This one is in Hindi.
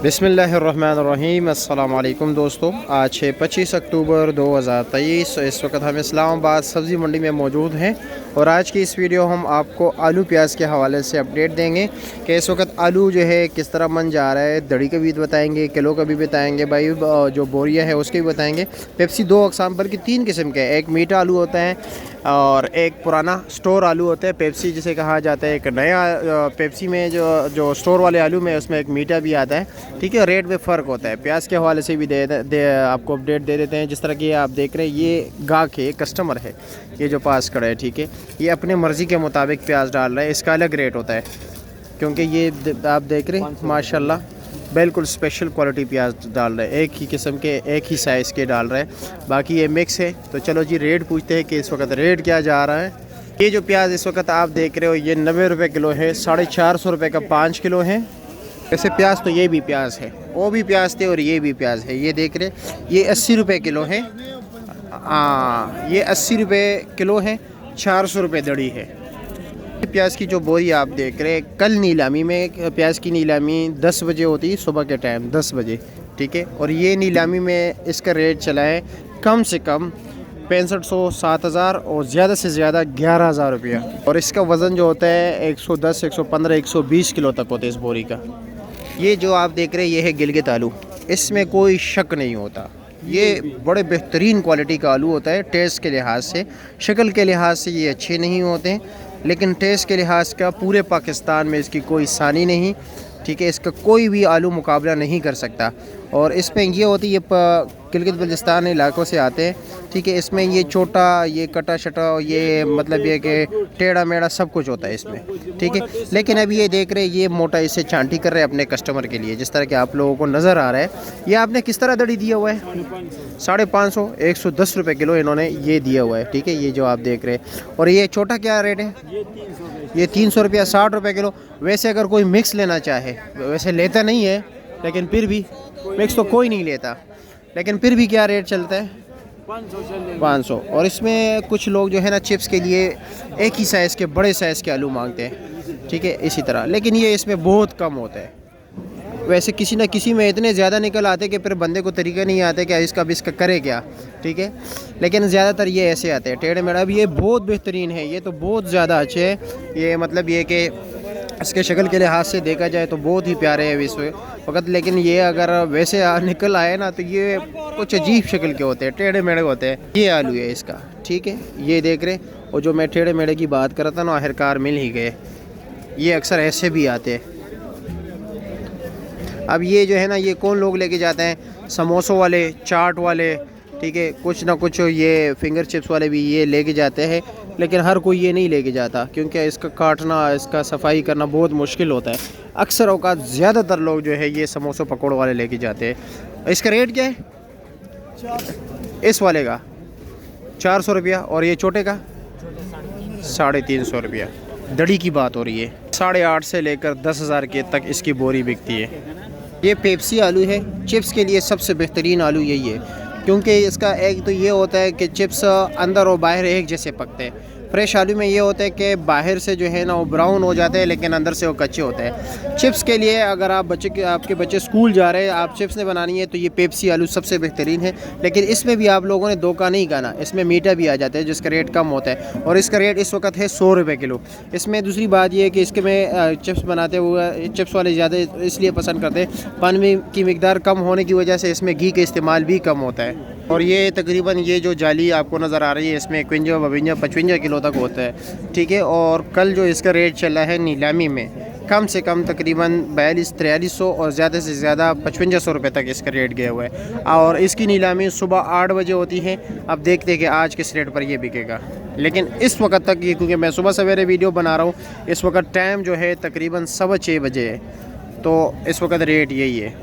बिस्मिल्लाहिर्रहमानिर्रहीम। अस्सलाम वालेकुम दोस्तों, आज है 25 अक्टूबर 2023। इस वक्त हम इस्लामाबाद सब्ज़ी मंडी में मौजूद हैं और आज की इस वीडियो हम आपको आलू प्याज के हवाले से अपडेट देंगे कि इस वक्त आलू जो है किस तरह मन जा रहा है। दड़ी का भी बताएंगे, किलो का भी बताएंगे, भाई जो बोरिया है उसके भी बताएंगे। पेप्सी दो अक़साम पर की 3 किस्म के, एक मीठा आलू होता है और एक पुराना स्टोर आलू होता है, पेप्सी जिसे कहा जाता है। एक नया पेप्सी में जो स्टोर वाले आलू में उसमें एक मीठा भी आता है, ठीक है। रेट में फ़र्क होता है। प्याज के हवाले से भी आपको अपडेट दे देते हैं। जिस तरह की आप देख रहे हैं, ये गाहक है, कस्टमर है, ये जो पास खड़ा है, ठीक है। ये अपने मर्ज़ी के मुताबिक प्याज डाल रहा है। इसका अलग रेट होता है क्योंकि ये आप देख रहे हैं माशाल्लाह बिल्कुल स्पेशल क्वालिटी प्याज डाल रहे हैं। एक ही किस्म के, एक ही साइज़ के डाल रहे हैं, बाकी ये मिक्स है। तो चलो जी रेट पूछते हैं कि इस वक्त रेट क्या जा रहा है। ये जो प्याज इस वक्त आप देख रहे हो, ये 90 रुपये किलो है। 450 रुपये का 5 किलो है। वैसे प्याज तो ये भी प्याज है, वो भी प्याज थे और ये भी प्याज है। ये देख रहे, ये 80 रुपये किलो है। ये 80 रुपये किलो है, 400 रुपये दड़ी है। प्याज की जो बोरी आप देख रहे हैं, कल नीलामी में प्याज की नीलामी 10 बजे होती है, सुबह के टाइम 10 बजे, ठीक है। और ये नीलामी में इसका रेट चला है कम से कम 6500, 7000 और ज़्यादा से ज़्यादा 11000 रुपया। और इसका वज़न जो होता है 110, 115, 120 किलो तक होता है इस बोरी का। ये जो आप देख रहे हैं, ये है गिलगित आलू। इसमें कोई शक नहीं होता, ये बड़े बेहतरीन क्वालिटी का आलू होता है। टेस्ट के लिहाज से, शक्ल के लिहाज से ये अच्छे नहीं होते, लेकिन टेस्ट के लिहाज का पूरे पाकिस्तान में इसकी कोई सानी नहीं, ठीक है। इसका कोई भी आलू मुकाबला नहीं कर सकता। और इसमें ये होती है, ये गिलगित बल्तिस्तान इलाकों से आते हैं, ठीक है। इसमें ये छोटा, ये कटा शटा, ये मतलब ये कि टेढ़ा मेढ़ा सब कुछ होता है इसमें, ठीक है। लेकिन अभी ये देख रहे हैं, ये मोटा इसे छांटी कर रहे हैं अपने कस्टमर के लिए, जिस तरह के आप लोगों को नज़र आ रहा है। ये आपने किस तरह दड़ी दिया हुआ है? 550, 110 रुपये किलो इन्होंने ये दिया हुआ है, ठीक है। ये जो आप देख रहे हैं। और ये छोटा क्या रेट है? ये 300 रुपया, 60 रुपये किलो। वैसे अगर कोई मिक्स लेना चाहे, वैसे लेता नहीं है, लेकिन फिर भी मिक्स तो कोई नहीं लेता, लेकिन फिर भी क्या रेट चलता है? 500। और इसमें कुछ लोग जो है ना, चिप्स के लिए एक ही साइज़ के, बड़े साइज़ के आलू मांगते हैं, ठीक है, इसी तरह। लेकिन ये इसमें बहुत कम होता है। वैसे किसी न किसी में इतने ज़्यादा निकल आते कि फिर बंदे को तरीका नहीं आता कि इसका करे क्या, ठीक है। लेकिन ज़्यादातर ये ऐसे आते हैं टेढ़े मेढ़े। अब ये बहुत बेहतरीन है, ये तो बहुत ज़्यादा अच्छे हैं। ये मतलब ये कि इसके शक्ल के लिहाज से देखा जाए तो बहुत ही प्यारे हैं इस वक्त। लेकिन ये अगर वैसे निकल आए ना, तो ये कुछ अजीब शक्ल के होते हैं, टेढ़े मेढ़े होते हैं। ये आलू है इसका, ठीक है। ये देख रहे, और जो मैं टेढ़े मेढ़े की बात कर रहा था ना, आखिरकार मिल ही गए। ये अक्सर ऐसे भी आते हैं। अब ये जो है ना, ये कौन लोग लेके जाते हैं? समोसों वाले, चाट वाले, ठीक है, कुछ ना कुछ ये फिंगर चिप्स वाले भी ये लेके जाते हैं। लेकिन हर कोई ये नहीं लेके जाता, क्योंकि इसका काटना, इसका सफाई करना बहुत मुश्किल होता है। अक्सर औकात ज़्यादातर लोग जो है ये समोसों पकौड़ वाले लेके जाते हैं। इसका रेट क्या है? इस वाले का 400 रुपया, और ये छोटे का 350 रुपया। दड़ी की बात हो रही है। 8.5 से लेकर 10,000 के तक इसकी बोरी बिकती है। ये पेप्सी आलू है। चिप्स के लिए सबसे बेहतरीन आलू यही है, क्योंकि इसका एक तो ये होता है कि चिप्स अंदर और बाहर एक जैसे पकते हैं। फ्रेश आलू में ये होता है कि बाहर से जो है ना वो ब्राउन हो जाते हैं, लेकिन अंदर से वो कच्चे होते हैं। चिप्स के लिए अगर आपके बच्चे स्कूल जा रहे हैं, आप चिप्स ने बनानी है, तो ये पेप्सी आलू सबसे बेहतरीन है। लेकिन इसमें भी आप लोगों ने धोखा नहीं खाना, इसमें मीठा भी आ जाता है, जिसका रेट कम होता है। और इसका रेट इस वक्त है 100 रुपये किलो। इसमें दूसरी बात यह है कि इसके में चिप्स बनाते हुए, चिप्स वाले ज़्यादा इसलिए पसंद करते हैं, पानी की मिकदार कम होने की वजह से इसमें घी का इस्तेमाल भी कम होता है। और ये तकरीबन ये जो जाली आपको नज़र आ रही है, इसमें 51, 52, 55 किलो तक होता है, ठीक है। और कल जो इसका रेट चला है नीलामी में, कम से कम तकरीबन 4200-4300 और ज़्यादा से ज़्यादा 5500 रुपये तक इसका रेट गया हुआ है। और इसकी नीलामी सुबह 8 बजे होती है। अब देखते हैं कि आज किस रेट पर ये बिकेगा। लेकिन इस वक्त तक ये, क्योंकि मैं सुबह सवेरे वीडियो बना रहा हूँ, इस वक्त टाइम जो है तकरीबन 6:15 बजे है, तो इस वक्त रेट यही है।